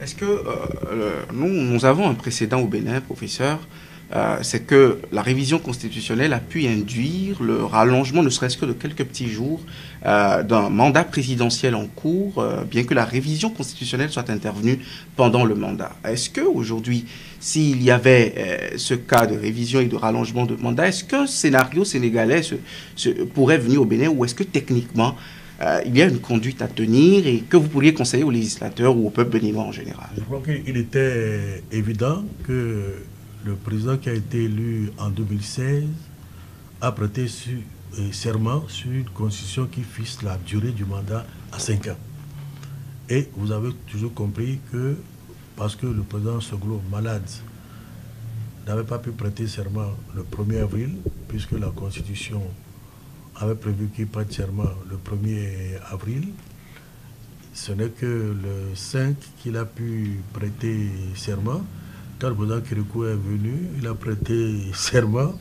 Est-ce que nous avons un précédent au Bénin, professeur, c'est que la révision constitutionnelle a pu induire le rallongement, ne serait-ce que de quelques petits jours, d'un mandat présidentiel en cours, bien que la révision constitutionnelle soit intervenue pendant le mandat. Est-ce que aujourd'hui, s'il y avait ce cas de révision et de rallongement de mandat, est-ce qu'un scénario sénégalais pourrait venir au Bénin, ou est-ce que techniquement il y a une conduite à tenir et que vous pourriez conseiller aux législateurs ou au peuple béninois en général? Je crois qu'il était évident que le président qui a été élu en 2016 a prêté serment sur une constitution qui fixe la durée du mandat à 5 ans. Et vous avez toujours compris que, parce que le président Soglo, malade, n'avait pas pu prêter serment le 1er avril, puisque la constitution avait prévu qu'il prête serment le 1er avril. Ce n'est que le 5 qu'il a pu prêter serment. Quand le président Kirikou est venu, il a prêté serment,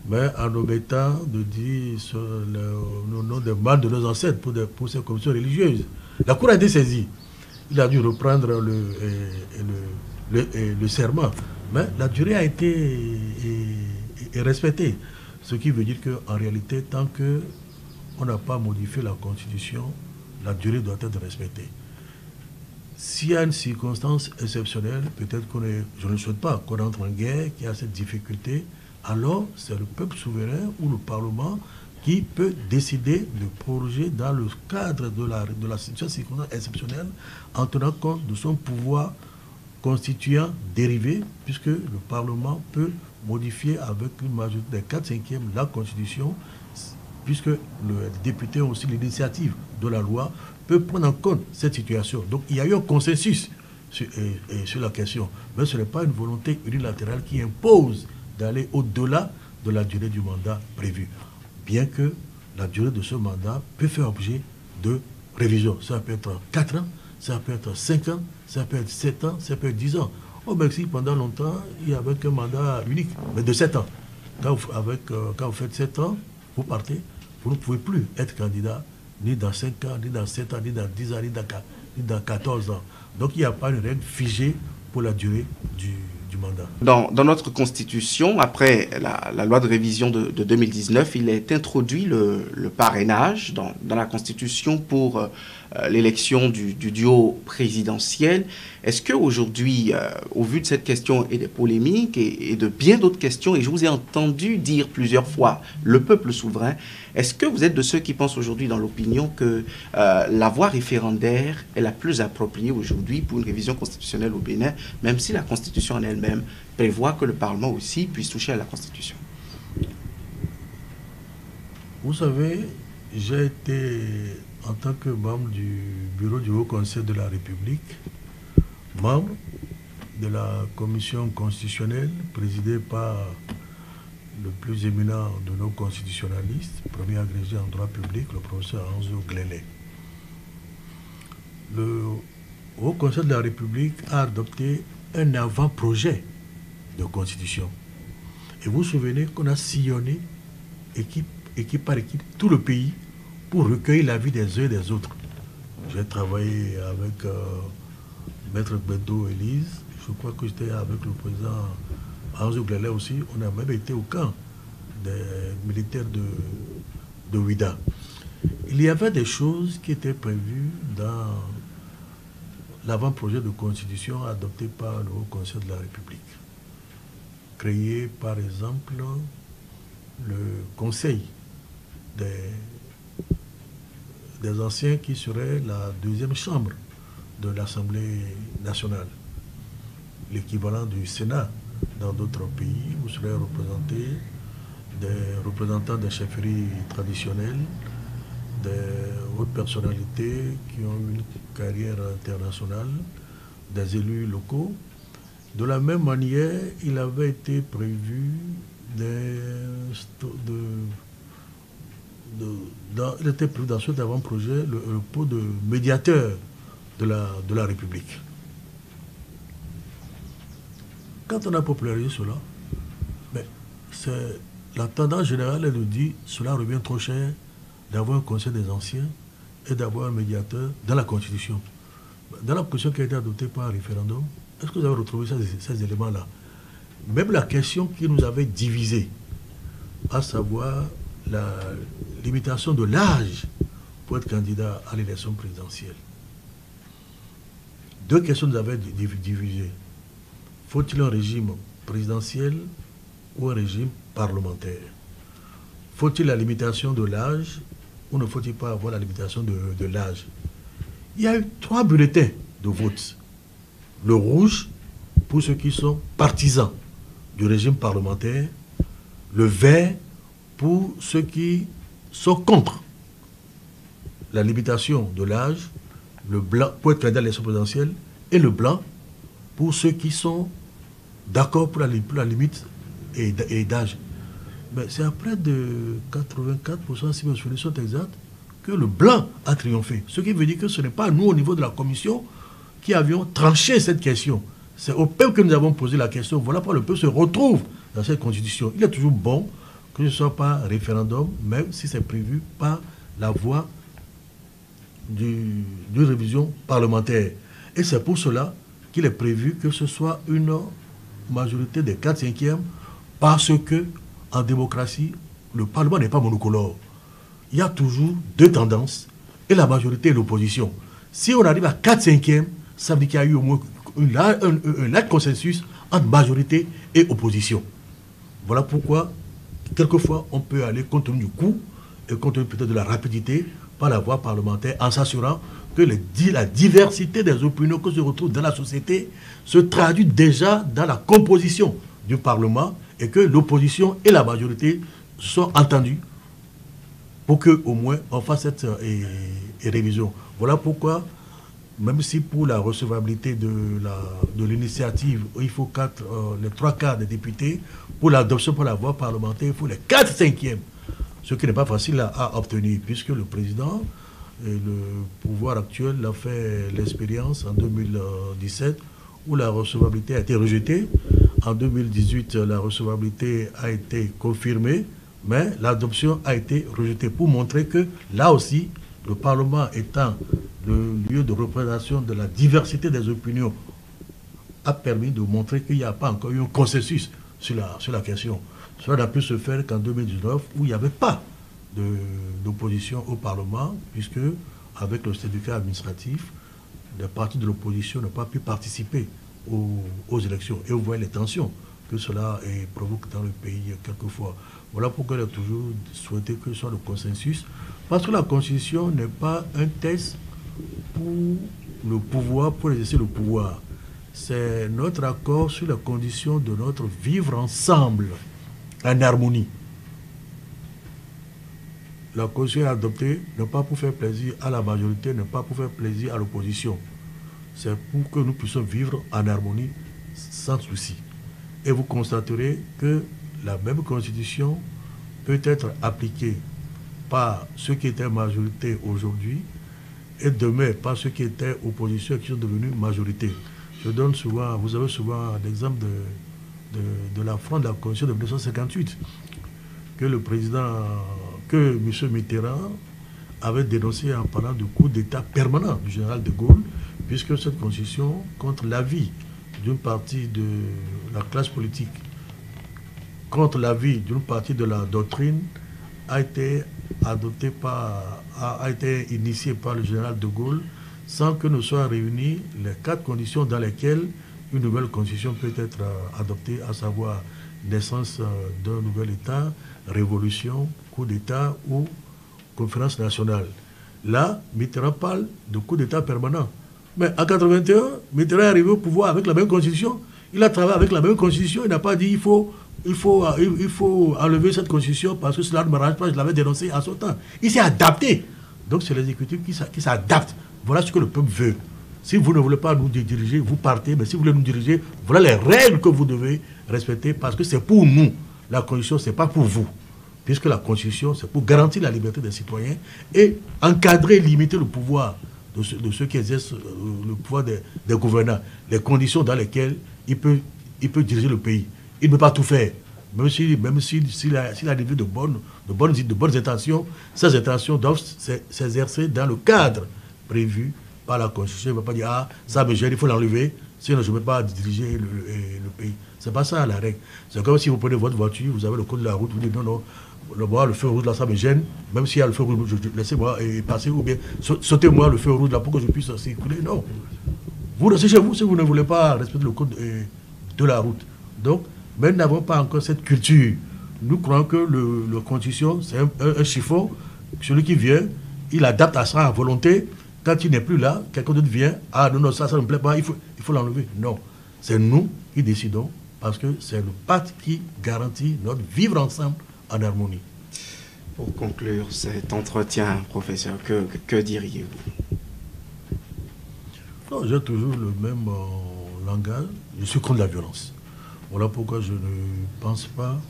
mais en omettant de dire le nom des mal de nos ancêtres pour ces commissions religieuses. La Cour a été saisie. Il a dû reprendre le serment. Mais la durée a été respectée. Ce qui veut dire qu'en réalité, tant qu'on n'a pas modifié la Constitution, la durée doit être respectée. S'il y a une circonstance exceptionnelle, peut-être je ne souhaite pas qu'on entre en guerre, qu'il y a cette difficulté, alors c'est le peuple souverain ou le Parlement qui peut décider de proroger dans le cadre de la situation exceptionnelle en tenant compte de son pouvoir constituant dérivé, puisque le Parlement peut modifier avec une majorité des 4/5e la Constitution, puisque le député a aussi l'initiative de la loi, peut prendre en compte cette situation. Donc il y a eu un consensus sur la question, mais ce n'est pas une volonté unilatérale qui impose d'aller au-delà de la durée du mandat prévu, bien que la durée de ce mandat peut faire objet de révision. Ça peut être 4 ans, ça peut être 5 ans, ça peut être 7 ans, ça peut être 10 ans. Au Mexique, pendant longtemps, il y avait qu'un mandat unique, mais de 7 ans. Quand vous faites 7 ans, vous partez, vous ne pouvez plus être candidat ni dans 5 ans, ni dans 7 ans, ni dans 10 ans, ni dans 14 ans. Donc il n'y a pas une règle figée pour la durée du mandat. Dans notre constitution, après la loi de révision de 2019, il est introduit le parrainage dans la constitution pour l'élection du duo présidentiel. Est-ce qu'aujourd'hui, au vu de cette question et des polémiques et de bien d'autres questions, et je vous ai entendu dire plusieurs fois le peuple souverain, est-ce que vous êtes de ceux qui pensent aujourd'hui dans l'opinion que la voie référendaire est la plus appropriée aujourd'hui pour une révision constitutionnelle au Bénin, même si la constitution en elle-même prévoit que le Parlement aussi puisse toucher à la constitution? Vous savez, j'ai été, en tant que membre du bureau du Haut Conseil de la République, membre de la commission constitutionnelle présidée par le plus éminent de nos constitutionnalistes, premier agrégé en droit public, le professeur Anzo Glélé. Le Haut Conseil de la République a adopté un avant-projet de constitution. Et vous vous souvenez qu'on a sillonné, équipe par équipe, tout le pays pour recueillir l'avis des uns et des autres. J'ai travaillé avec Maître Bedo Élise, je crois que j'étais avec le président Anzo Glélé aussi. On a même été au camp des militaires de Ouida. Il y avait des choses qui étaient prévues dans l'avant-projet de constitution adopté par le Haut Conseil de la République. Créer, par exemple, le conseil des anciens qui serait la deuxième chambre de l'Assemblée nationale, l'équivalent du Sénat dans d'autres pays, où seraient représentés des représentants des chefferies traditionnelles, des hautes personnalités qui ont une carrière internationale, des élus locaux. De la même manière, il avait été prévu il était prévu dans cet avant-projet le poste de médiateur de la République. Quand on a popularisé cela, la tendance générale est de dire cela revient trop cher d'avoir un conseil des anciens et d'avoir un médiateur dans la Constitution. Dans la question qui a été adoptée par un référendum, est-ce que vous avez retrouvé ces éléments-là? Même la question qui nous avait divisés, à savoir la limitation de l'âge pour être candidat à l'élection présidentielle. Deux questions nous avaient divisé. Faut-il un régime présidentiel ou un régime parlementaire? Faut-il la limitation de l'âge ou ne faut-il pas avoir la limitation de l'âge? Il y a eu 3 bulletins de vote. Le rouge pour ceux qui sont partisans du régime parlementaire, le vert pour ceux qui sont contre la limitation de l'âge, le blanc pour être candidat à l'élection présidentielle, et le blanc pour ceux qui sont d'accord pour la limite et d'âge. Mais c'est à près de 84%, si mes souvenirs sont exacts, que le blanc a triomphé. Ce qui veut dire que ce n'est pas nous, au niveau de la commission, qui avions tranché cette question. C'est au peuple que nous avons posé la question. Voilà pourquoi le peuple se retrouve dans cette constitution. Il est toujours bon que ce ne soit pas référendum, même si c'est prévu par la voie d'une révision parlementaire. Et c'est pour cela qu'il est prévu que ce soit une majorité des 4/5e, parce que en démocratie, le Parlement n'est pas monocolore. Il y a toujours deux tendances, et la majorité et l'opposition. Si on arrive à 4/5e, ça veut dire qu'il y a eu au moins un large consensus entre majorité et opposition. Voilà pourquoi, quelquefois, on peut aller compte tenu du coût et compte tenu peut-être de la rapidité par la voie parlementaire, en s'assurant que la diversité des opinions que se retrouvent dans la société se traduit déjà dans la composition du Parlement et que l'opposition et la majorité sont entendues pour qu'au moins on fasse cette révision. Voilà pourquoi, même si pour la recevabilité de l'initiative, il faut les 3/4 des députés, pour l'adoption par la voie parlementaire, il faut les 4/5e. Ce qui n'est pas facile à obtenir, puisque le président et le pouvoir actuel a fait l'expérience en 2017, où la recevabilité a été rejetée. En 2018, la recevabilité a été confirmée, mais l'adoption a été rejetée, pour montrer que, là aussi, le Parlement étant le lieu de représentation de la diversité des opinions, a permis de montrer qu'il n'y a pas encore eu un consensus sur la question. Cela n'a pu se faire qu'en 2019, où il n'y avait pas d'opposition au Parlement, puisque, avec le syndicat administratif, les partis de l'opposition n'ont pas pu participer aux élections. Et vous voyez les tensions que cela provoque dans le pays quelquefois. Voilà pourquoi il a toujours souhaité que ce soit le consensus, parce que la Constitution n'est pas un test pour le pouvoir, pour exercer le pouvoir. C'est notre accord sur les conditions de notre vivre ensemble, en harmonie. La Constitution est adoptée non pas pour faire plaisir à la majorité, non pas pour faire plaisir à l'opposition. C'est pour que nous puissions vivre en harmonie sans souci. Et vous constaterez que la même Constitution peut être appliquée par ceux qui étaient majorité aujourd'hui et demain par ceux qui étaient opposition et qui sont devenus majorité. Je donne souvent, vous avez souvent l'exemple de l'affront de la Constitution de 1958 que le président, que M. Mitterrand avait dénoncé en parlant du coup d'État permanent du général de Gaulle, puisque cette Constitution, contre l'avis d'une partie de la classe politique, contre l'avis d'une partie de la doctrine, a été adoptée a été initiée par le général de Gaulle sans que ne soient réunies les 4 conditions dans lesquelles une nouvelle constitution peut être adoptée, à savoir naissance d'un nouvel État, révolution, coup d'État ou conférence nationale. Là, Mitterrand parle de coup d'État permanent. Mais en 1981, Mitterrand est arrivé au pouvoir avec la même constitution. Il a travaillé avec la même constitution. Il n'a pas dit il faut enlever cette constitution parce que cela ne me range pas. Je l'avais dénoncé en son temps. Il s'est adapté. Donc c'est l'exécutif qui s'adapte. Voilà ce que le peuple veut. Si vous ne voulez pas nous diriger, vous partez. Mais si vous voulez nous diriger, voilà les règles que vous devez respecter parce que c'est pour nous. La Constitution, ce n'est pas pour vous. Puisque la Constitution, c'est pour garantir la liberté des citoyens et encadrer, limiter le pouvoir de ceux qui exercent le pouvoir des gouvernants. Les conditions dans lesquelles il peut diriger le pays. Il ne peut pas tout faire. Même s'il a de bonnes intentions, ces intentions doivent s'exercer dans le cadre prévu par la Constitution, il ne va pas dire, ah, ça me gêne, il faut l'enlever, sinon je ne peux pas diriger le pays. Ce n'est pas ça la règle. C'est comme si vous prenez votre voiture, vous avez le code de la route, vous dites, non, non, le feu rouge là, ça me gêne, même s'il y a le feu rouge, laissez-moi passer, ou bien sautez-moi le feu rouge là pour que je puisse circuler. Non. Vous restez chez vous si vous ne voulez pas respecter le code de la route. Donc, mais nous n'avons pas encore cette culture. Nous croyons que la Constitution, c'est un chiffon. Celui qui vient, il adapte à sa volonté. Quand il n'est plus là, quelqu'un d'autre vient. Ah non, non, ça ne me plaît pas, il faut l'enlever. Non. C'est nous qui décidons parce que c'est le pacte qui garantit notre vivre ensemble en harmonie. Pour conclure cet entretien, professeur, que diriez-vous? Non, j'ai toujours le même langage. Je suis contre la violence. Voilà pourquoi je ne pense pas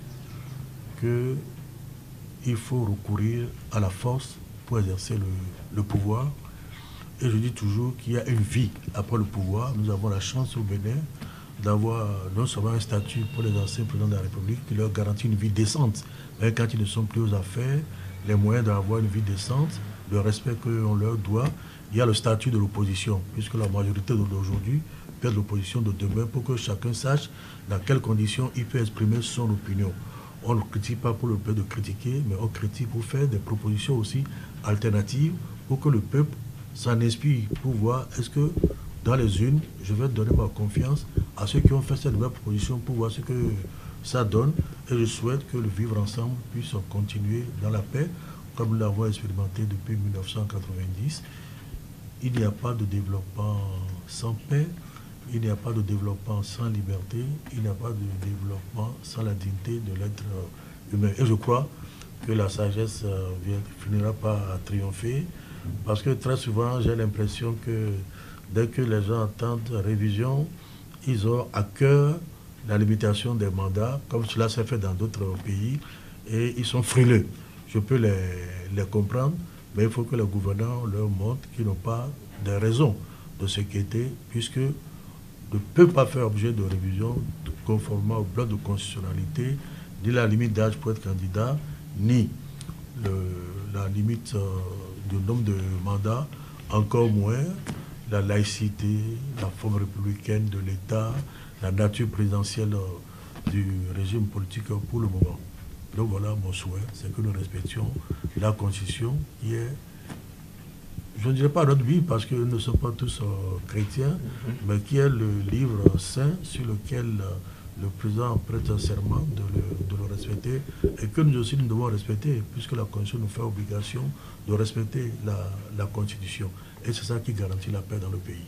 qu'il faut recourir à la force pour exercer le pouvoir. Et je dis toujours qu'il y a une vie après le pouvoir. Nous avons la chance au Bénin d'avoir non seulement un statut pour les anciens présidents de la République qui leur garantit une vie décente, mais quand ils ne sont plus aux affaires, les moyens d'avoir une vie décente, le respect qu'on leur doit. Il y a le statut de l'opposition, puisque la majorité d'aujourd'hui peut être l'opposition de demain pour que chacun sache dans quelles conditions il peut exprimer son opinion. On ne critique pas pour le peuple de critiquer, mais on critique pour faire des propositions aussi alternatives pour que le peuple s'en inspire, pour voir est-ce que dans les unes, je vais donner ma confiance à ceux qui ont fait cette nouvelle proposition pour voir ce que ça donne. Et je souhaite que le vivre ensemble puisse continuer dans la paix, comme nous l'avons expérimenté depuis 1990. Il n'y a pas de développement sans paix, il n'y a pas de développement sans liberté, il n'y a pas de développement sans la dignité de l'être humain. Et je crois que la sagesse finira par triompher, parce que très souvent, j'ai l'impression que dès que les gens entendent révision, ils ont à cœur la limitation des mandats, comme cela s'est fait dans d'autres pays, et ils sont frileux. Je peux les comprendre, mais il faut que les gouvernants leur montrent qu'ils n'ont pas de raison de s'inquiéter, puisque ne peut pas faire objet de révision conformément au bloc de constitutionnalité, ni la limite d'âge pour être candidat, ni la limite du nombre de mandats, encore moins la laïcité, la forme républicaine de l'État, la nature présidentielle du régime politique pour le moment. Donc voilà mon souhait, c'est que nous respections la Constitution qui est, je ne dirais pas notre Bible parce que nous ne sommes pas tous chrétiens, mais qui est le livre saint sur lequel le président prête un serment de le respecter et que nous aussi nous devons respecter puisque la Constitution nous fait obligation de respecter la Constitution. Et c'est ça qui garantit la paix dans le pays.